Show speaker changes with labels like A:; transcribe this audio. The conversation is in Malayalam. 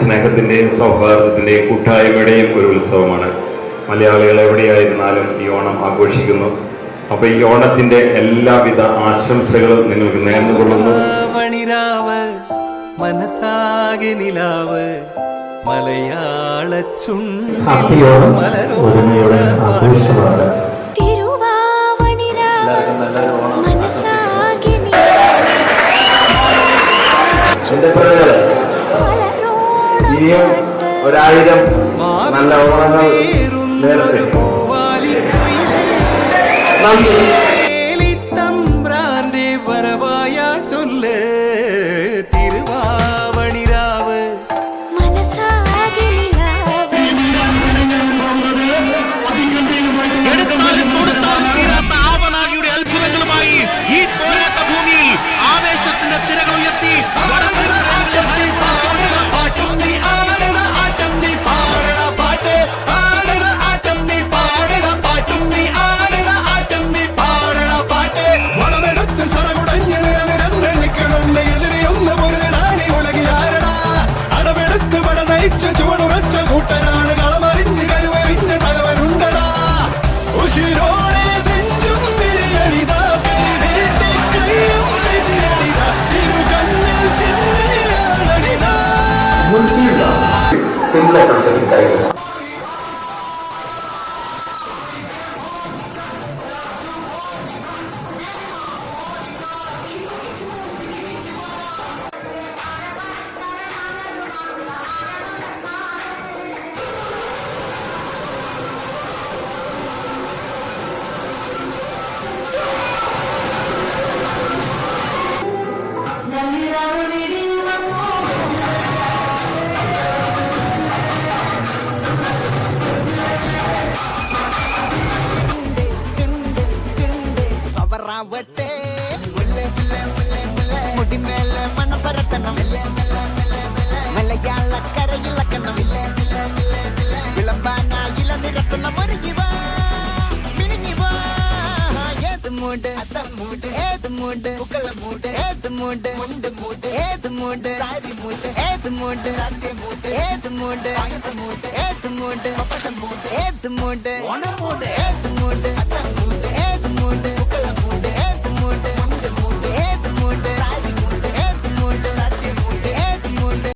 A: സ്നേഹത്തിൻ്റെയും സൗഹാർദ്ദത്തിൻ്റെയും കൂട്ടായ്മയുടെയും ഒരു ഉത്സവമാണ്. മലയാളികൾ എവിടെയായിരുന്നാലും ഈ ഓണം ആഘോഷിക്കുന്നു. അപ്പോൾ ഈ ഓണത്തിൻ്റെ എല്ലാവിധ ആശംസകളും നിങ്ങൾക്ക് നേർന്നുകൊള്ളുന്നു. മനസാകെ നിലാവ് മലയാള ഇനിയും 1000 നല്ല ഓണങ്ങൾ നേരത്തെ. തമ്പ്രാന്റെ വരവായ ചൊല്ല് തിരുവാവണിരാവ് ആവനാകിയുടെ അത്ഭുതങ്ങളുമായി ഈ പോരാട്ട ഭൂമിയിൽ ആവേശത്തിന്റെ തിരകൾ ഉയർത്തി simple perception correct. മുടിമേലെ മണം പരത്തണം മലയാള കരയിലക്കണം വിളമ്പാനായില നിരത്തണം ഒരുങ്ങിവാ മിനിങ്ങിവാ ഏത് മൂട് മൂട് ഏത് മൂട് പുക്കള മൂട് ഏത് മൂട് മുണ്ട് മൂട് ഏത് മൂട് സാരി മൂട് ഏത് മൂട് സദ്യ മൂട് ഏത് മൂട് പായസ മൂട് ഏത് മൂട് പപ്പടം മൂട് ഏത് മൂട് ഓണ മൂട് ഏത് മൂട്